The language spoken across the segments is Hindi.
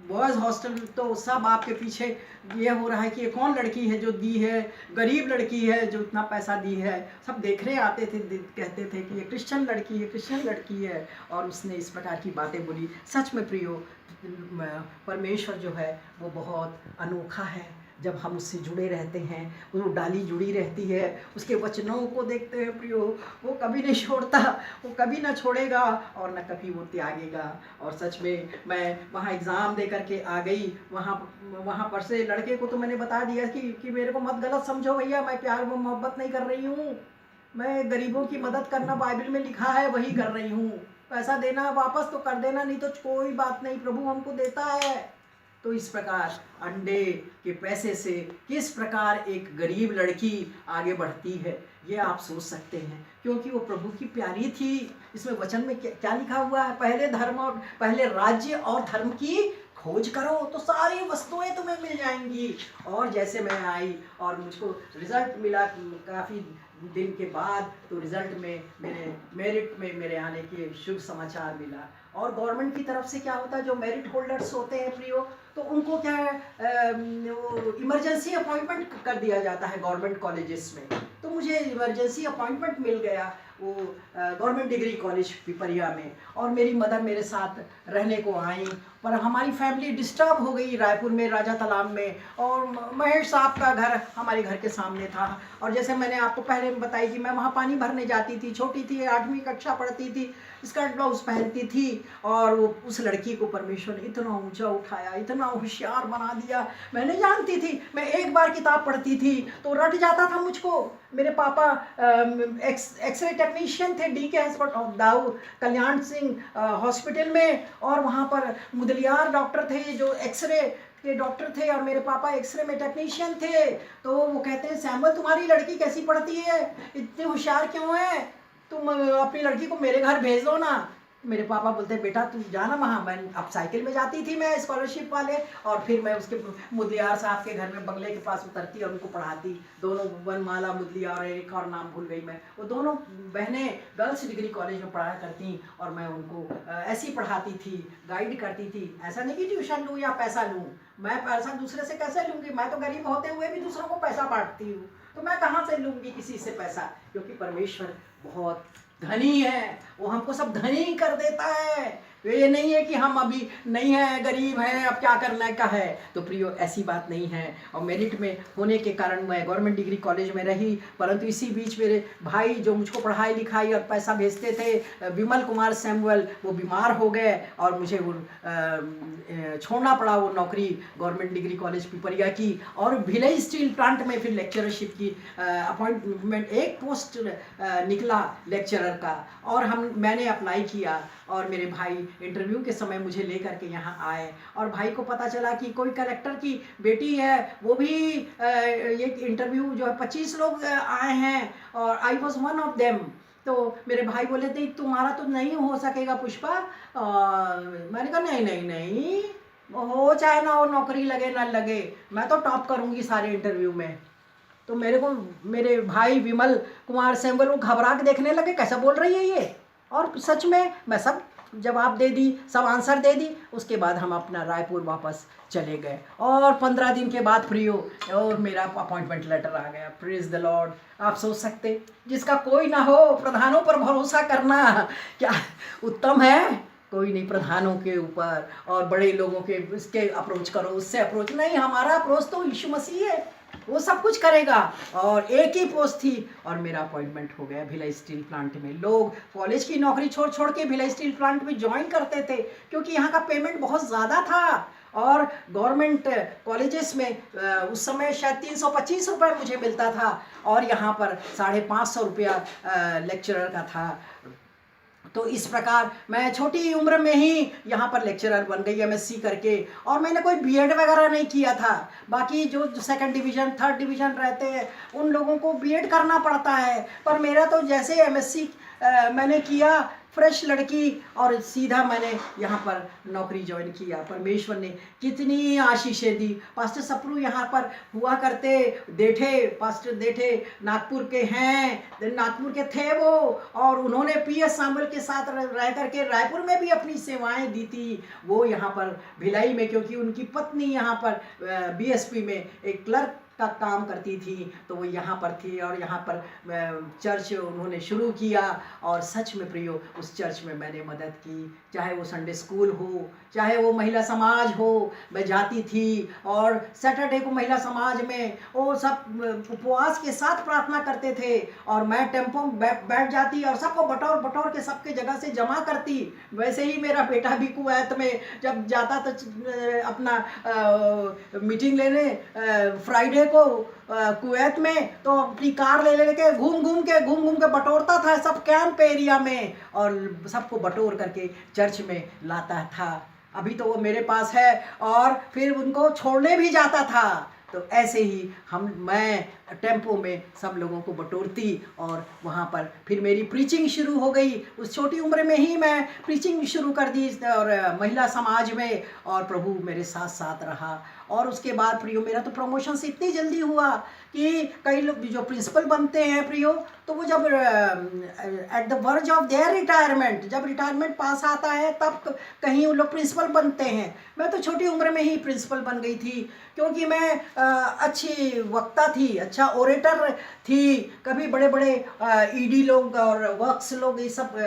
बॉयज़ हॉस्टल तो सब आपके पीछे ये हो रहा है कि ये कौन लड़की है जो दी है, गरीब लड़की है जो इतना पैसा दी है। सब देखने आते थे, कहते थे कि ये क्रिश्चियन लड़की है, क्रिश्चियन लड़की है। और उसने इस प्रकार की बातें बोली। सच में प्रियो, परमेश्वर जो है वो बहुत अनोखा है। जब हम उससे जुड़े रहते हैं, वो डाली जुड़ी रहती है, उसके वचनों को देखते हैं प्रियो, वो कभी नहीं छोड़ता, वो कभी ना छोड़ेगा और न कभी वो त्यागेगा। और सच में मैं वहाँ एग्ज़ाम दे करके आ गई। वहाँ पर से लड़के को तो मैंने बता दिया कि मेरे को मत गलत समझो भैया, मैं प्यार व मोहब्बत नहीं कर रही हूँ, मैं गरीबों की मदद करना बाइबल में लिखा है वही कर रही हूँ। पैसा देना वापस तो कर देना, नहीं तो कोई बात नहीं, प्रभु हमको देता है। तो इस प्रकार अंडे के पैसे से किस प्रकार एक गरीब लड़की आगे बढ़ती है, ये आप सोच सकते हैं, क्योंकि वो प्रभु की प्यारी थी। इसमें वचन में क्या लिखा हुआ है? पहले धर्म और पहले राज्य और धर्म की खोज करो तो सारी वस्तुएं तुम्हें मिल जाएंगी। और जैसे मैं आई और मुझको रिजल्ट मिला काफ़ी दिन के बाद, तो रिजल्ट में मेरे मेरिट में मेरे आने के शुभ समाचार मिला। और गवर्नमेंट की तरफ से क्या होता है, जो मेरिट होल्डर्स होते हैं प्रियो, तो उनको क्या है, इमरजेंसी अपॉइंटमेंट कर दिया जाता है गवर्नमेंट कॉलेजेस में। तो मुझे इमरजेंसी अपॉइंटमेंट मिल गया वो गवर्नमेंट डिग्री कॉलेज पिपरिया में। और मेरी मदर मेरे साथ रहने को आई, पर हमारी फैमिली डिस्टर्ब हो गई रायपुर में राजा तालाब में। और महेश साहब का घर हमारे घर के सामने था। और जैसे मैंने आपको पहले बताई कि मैं वहाँ पानी भरने जाती थी, छोटी थी, 8वीं कक्षा पढ़ती थी, स्कर्ट ब्लाउज पहनती थी। और वो उस लड़की को परमेश्वर ने इतना ऊंचा उठाया, इतना होशियार बना दिया। मैं नहीं जानती थी, मैं एक बार किताब पढ़ती थी तो रट जाता था मुझको। मेरे पापा एक्सरे टेक्नीशियन थे DK hospital Dau Kalyan Singh hospital में। और वहाँ पर मुदलियार डॉक्टर थे जो एक्सरे के डॉक्टर थे, और मेरे पापा एक्सरे में टेक्नीशियन थे। तो वो कहते हैं, सैमुअल तुम्हारी लड़की कैसी पढ़ती है, इतनी होशियार क्यों है, तुम अपनी लड़की को मेरे घर भेज दो ना। मेरे पापा बोलते बेटा तुम जाना वहाँ। मैं अब साइकिल में जाती थी मैं, स्कॉलरशिप वाले, और फिर मैं उसके मुदलियार साहब के घर में बंगले के पास उतरती और उनको पढ़ाती। दोनों वनमाला मुदलियार, एक और नाम भूल गई मैं, वो दोनों बहनें गर्ल्स डिग्री कॉलेज में पढ़ाया करती। और मैं उनको ऐसी पढ़ाती थी, गाइड करती थी। ऐसा नहीं कि ट्यूशन लूँ या पैसा लूँ, मैं पैसा दूसरे से कैसे लूँगी, मैं तो गरीब होते हुए भी दूसरों को पैसा बांटती हूँ, तो मैं कहाँ से लूँगी किसी से पैसा। क्योंकि परमेश्वर बहुत धनी है, वो हमको सब धनी कर देता है। तो ये नहीं है कि हम अभी नहीं है, गरीब हैं, अब क्या करना का है। तो प्रियो ऐसी बात नहीं है। और मेरिट में होने के कारण मैं गवर्नमेंट डिग्री कॉलेज में रही। परंतु इसी बीच मेरे भाई जो मुझको पढ़ाई लिखाई और पैसा भेजते थे, विमल कुमार सैमुअल, वो बीमार हो गए और मुझे वो छोड़ना पड़ा वो नौकरी गवर्नमेंट डिग्री कॉलेज पिपरिया की। और भिलाई स्टील प्लांट में फिर लेक्चरशिप की अपॉइंटमेंट, एक पोस्ट निकला लेक्चरर का, और मैंने अप्लाई किया। और मेरे भाई इंटरव्यू के समय मुझे लेकर के यहाँ आए। और भाई को पता चला कि कोई कलेक्टर की बेटी है, वो भी ये इंटरव्यू जो है 25 लोग आए हैं, और I was one of them. तो मेरे भाई बोले थे तुम्हारा तो नहीं हो सकेगा पुष्पा। मैंने कहा नहीं नहीं नहीं, हो चाहे ना हो, नौकरी लगे ना लगे, मैं तो टॉप करूँगी सारे इंटरव्यू में। तो मेरे भाई विमल कुमार सैमुअल वो घबरा के देखने लगे, कैसा बोल रही है ये। और सच में मैं सब जवाब दे दी, सब आंसर दे दी। उसके बाद हम अपना रायपुर वापस चले गए। और 15 दिन के बाद प्रियो और मेरा अपॉइंटमेंट लेटर आ गया। Praise the Lord. आप सोच सकते, जिसका कोई ना हो, प्रधानों पर भरोसा करना क्या उत्तम है। कोई नहीं, प्रधानों के ऊपर और बड़े लोगों के इसके अप्रोच करो, उससे अप्रोच नहीं। हमारा अप्रोच तो यीशु मसीह है, वो सब कुछ करेगा। और एक ही पोस्ट थी और मेरा अपॉइंटमेंट हो गया भिलाई स्टील प्लांट में। लोग कॉलेज की नौकरी छोड़ छोड़ के भिलाई स्टील प्लांट में ज्वाइन करते थे, क्योंकि यहाँ का पेमेंट बहुत ज़्यादा था। और गवर्नमेंट कॉलेजेस में उस समय शायद 325 रुपये मुझे मिलता था, और यहाँ पर 550 रुपया लेक्चरर का था। तो इस प्रकार मैं छोटी उम्र में ही यहाँ पर लेक्चरर बन गई MSc करके। और मैंने कोई BEd वगैरह नहीं किया था। बाकी जो 2nd डिवीज़न 3rd डिवीज़न रहते हैं उन लोगों को BEd करना पड़ता है, पर मेरा तो जैसे MSc मैंने किया, फ्रेश लड़की, और सीधा मैंने यहाँ पर नौकरी ज्वाइन किया। परमेश्वर ने कितनी आशीषें दी। पास्टर सप्रू यहाँ पर हुआ करते, देठे पास्टर देठे नागपुर के हैं, नागपुर के थे वो, और उन्होंने PS सामुएल के साथ रह करके रायपुर में भी अपनी सेवाएं दी थी। वो यहाँ पर भिलाई में, क्योंकि उनकी पत्नी यहाँ पर BSP में एक क्लर्क का काम करती थी, तो वो यहाँ पर थी, और यहाँ पर चर्च उन्होंने शुरू किया। और सच में प्रियो, उस चर्च में मैंने मदद की, चाहे वो संडे स्कूल हो, चाहे वो महिला समाज हो, मैं जाती थी। और सैटरडे को महिला समाज में वो सब उपवास के साथ प्रार्थना करते थे, और मैं टेम्पो बैठ जाती और सबको बटोर बटोर के सबके जगह से जमा करती। वैसे ही मेरा बेटा भी कुवैत में जब जाता तो अपना मीटिंग लेने फ्राइडे को कुवैत में, तो अपनी कार ले लेके घूम घूम के बटोरता था सब कैंप एरिया में, और सबको बटोर करके चर्च में लाता था। अभी तो वो मेरे पास है, और फिर उनको छोड़ने भी जाता था। तो ऐसे ही मैं टेम्पो में सब लोगों को बटोरती, और वहाँ पर फिर मेरी प्रीचिंग शुरू हो गई। उस छोटी उम्र में ही मैं प्रीचिंग शुरू कर दी, और महिला समाज में, और प्रभु मेरे साथ साथ रहा। और उसके बाद प्रियो, मेरा तो प्रमोशन से इतनी जल्दी हुआ कि कई लोग जो प्रिंसिपल बनते हैं प्रियो, तो वो जब at the verge of their retirement, जब रिटायरमेंट पास आता है तब कहीं उन लोग प्रिंसिपल बनते हैं। मैं तो छोटी उम्र में ही प्रिंसिपल बन गई थी, क्योंकि मैं अच्छी वक्ता थी, अच्छा ओरेटर थी। कभी बड़े बड़े ED लोग और वर्क्स लोग ये सब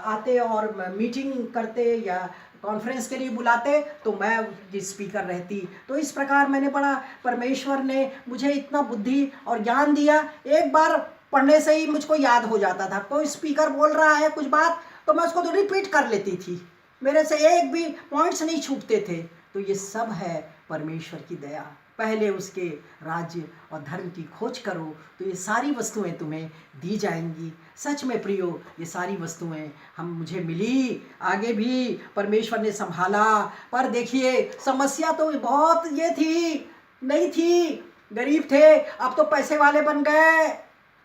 आते और मीटिंग करते या कॉन्फ्रेंस के लिए बुलाते, तो मैं उसकी स्पीकर रहती। तो इस प्रकार मैंने पढ़ा, परमेश्वर ने मुझे इतना बुद्धि और ज्ञान दिया। एक बार पढ़ने से ही मुझको याद हो जाता था। कोई स्पीकर बोल रहा है कुछ बात, तो मैं उसको तो रिपीट कर लेती थी, मेरे से एक भी पॉइंट्स नहीं छूटते थे। तो ये सब है परमेश्वर की दया। पहले उसके राज्य और धर्म की खोज करो, तो ये सारी वस्तुएं तुम्हें दी जाएंगी। सच में प्रियो, ये सारी वस्तुएं मुझे मिली, आगे भी परमेश्वर ने संभाला। पर देखिए, समस्या तो बहुत ये थी, नहीं थी, गरीब थे, अब तो पैसे वाले बन गए,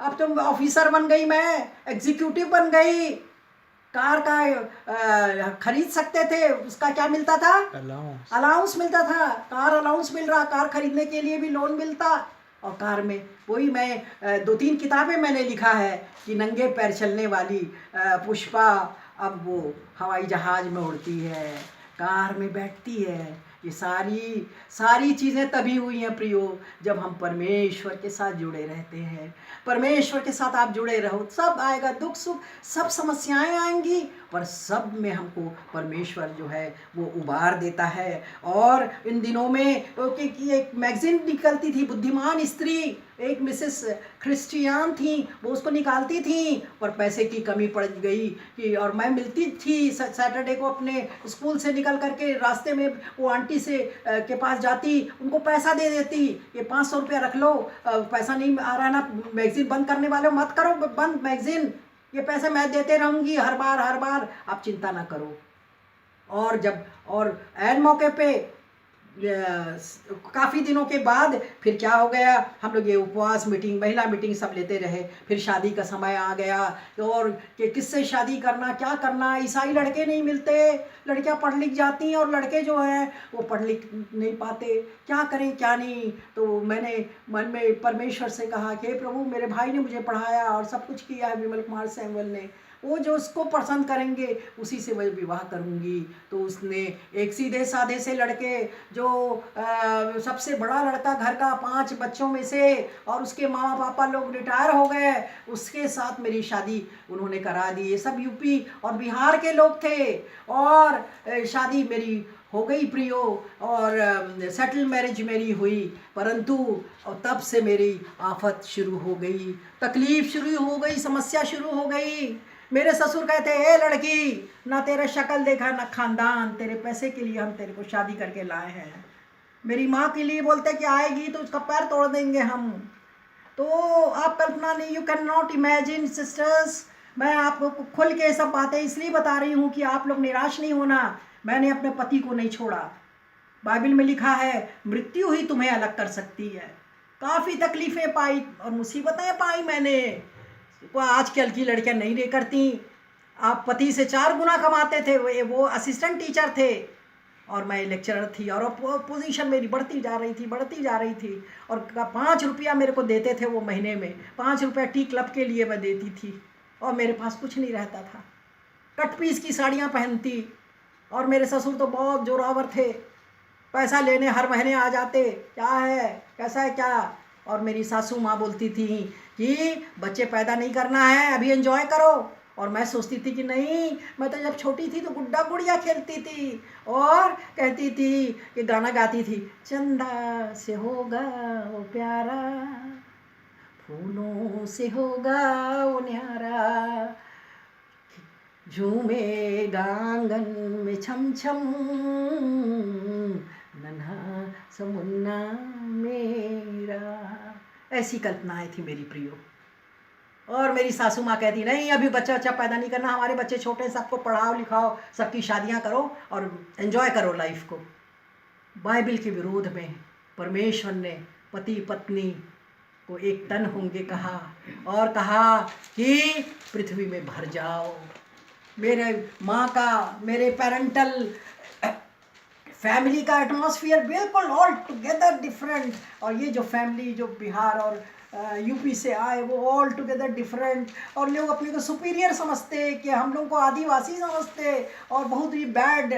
अब तो ऑफिसर बन गई, मैं एग्जीक्यूटिव बन गई। कार का खरीद सकते थे, उसका क्या मिलता था? अलाउंस मिलता था। कार अलाउंस मिल रहा, कार खरीदने के लिए भी लोन मिलता। और कार में वही मैं 2-3 किताबें मैंने लिखा है कि नंगे पैर चलने वाली पुष्पा अब वो हवाई जहाज में उड़ती है, कार में बैठती है। ये सारी चीज़ें तभी हुई हैं प्रियो, जब हम परमेश्वर के साथ जुड़े रहते हैं। परमेश्वर के साथ आप जुड़े रहो, सब आएगा, दुख सुख सब समस्याएं आएंगी, पर सब में हमको परमेश्वर जो है वो उबार देता है। और इन दिनों में कि एक मैगजीन निकलती थी, बुद्धिमान स्त्री, एक मिसेस क्रिस्टियान थी, वो उसको निकालती थी, पर पैसे की कमी पड़ गई कि, और मैं मिलती थी सैटरडे को अपने स्कूल से निकल करके रास्ते में वो आंटी से के पास जाती, उनको पैसा दे देती, ये 500 रुपया रख लो, पैसा नहीं आ रहा ना, मैगजीन बंद करने वाले मत करो बंद मैगजीन, ये पैसे मैं देते रहूँगी हर बार, आप चिंता ना करो। और ऐन मौके पे काफ़ी दिनों के बाद फिर क्या हो गया, हम लोग ये उपवास मीटिंग, महिला मीटिंग सब लेते रहे। फिर शादी का समय आ गया, और कि किससे शादी करना, क्या करना, ईसाई लड़के नहीं मिलते, लड़कियां पढ़ लिख जाती हैं और लड़के जो हैं वो पढ़ लिख नहीं पाते, क्या करें क्या नहीं। तो मैंने मन में परमेश्वर से कहा कि प्रभु, मेरे भाई ने मुझे पढ़ाया और सब कुछ किया है, विमल कुमार सैमुअल ने, वो जो उसको पसंद करेंगे उसी से मैं विवाह करूंगी। तो उसने एक सीधे साधे से लड़के, जो सबसे बड़ा लड़का घर का 5 बच्चों में से, और उसके मामा पापा लोग रिटायर हो गए, उसके साथ मेरी शादी उन्होंने करा दी। ये सब यूपी और बिहार के लोग थे, और शादी मेरी हो गई प्रियो, और सेटल मैरिज मेरी हुई। परंतु तब से मेरी आफत शुरू हो गई, तकलीफ शुरू हो गई, समस्या शुरू हो गई। मेरे ससुर कहते, ए लड़की, ना तेरा शक्ल देखा ना खानदान, तेरे पैसे के लिए हम तेरे को शादी करके लाए हैं। मेरी माँ के लिए बोलते कि आएगी तो उसका पैर तोड़ देंगे हम। तो आप कल्पना नहीं, you can not imagine sisters. मैं आपको खुल के सब बातें इसलिए बता रही हूँ कि आप लोग निराश नहीं होना। मैंने अपने पति को नहीं छोड़ा। बाइबल में लिखा है, मृत्यु ही तुम्हें अलग कर सकती है। काफ़ी तकलीफ़ें पाई और मुसीबतें पाई मैंने, वो आजकल की लड़कियां नहीं रे करती। आप पति से 4 गुना कमाते थे, वो असिस्टेंट टीचर थे और मैं लेक्चरर थी, और पोजीशन मेरी बढ़ती जा रही थी। और 5 रुपया मेरे को देते थे वो महीने में, 5 रुपया टी क्लब के लिए मैं देती थी, और मेरे पास कुछ नहीं रहता था। कट पीस की साड़ियाँ पहनती, और मेरे ससुर तो बहुत जोरावर थे, पैसा लेने हर महीने आ जाते, क्या है, कैसा है, क्या। और मेरी सासू माँ बोलती थी कि बच्चे पैदा नहीं करना है, अभी एंजॉय करो। और मैं सोचती थी कि नहीं, मैं तो जब छोटी थी तो गुड्डा गुड़िया खेलती थी, और कहती थी कि गाना गाती थी, चंदा से होगा वो प्यारा, फूलों से होगा वो न्यारा, झूमेगा आंगन में छम छम, नन्हा समुन्ना मेरा। ऐसी कल्पनाएं थी मेरी प्रियो। और मेरी सासू माँ कहती नहीं, अभी बच्चा पैदा नहीं करना, हमारे बच्चे छोटे, सबको पढ़ाओ लिखाओ, सबकी शादियाँ करो और एंजॉय करो लाइफ को। बाइबल के विरोध में परमेश्वर ने पति पत्नी को एक तन होंगे कहा, और कहा कि पृथ्वी में भर जाओ। मेरे माँ का, मेरे पेरेंटल फैमिली का एटमॉस्फेयर बिल्कुल ऑल टुगेदर डिफरेंट, और ये जो फैमिली जो बिहार और यूपी से आए वो ऑल टुगेदर डिफरेंट। और लोग अपने को सुपीरियर समझते, कि हम लोग को आदिवासी समझते, और बहुत ही बैड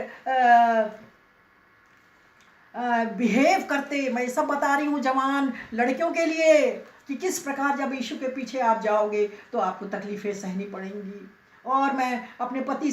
बिहेव करते। मैं सब बता रही हूँ जवान लड़कियों के लिए कि किस प्रकार जब यीशु के पीछे आप जाओगे तो आपको तकलीफ़ें सहनी पड़ेंगी। और मैं अपने पति से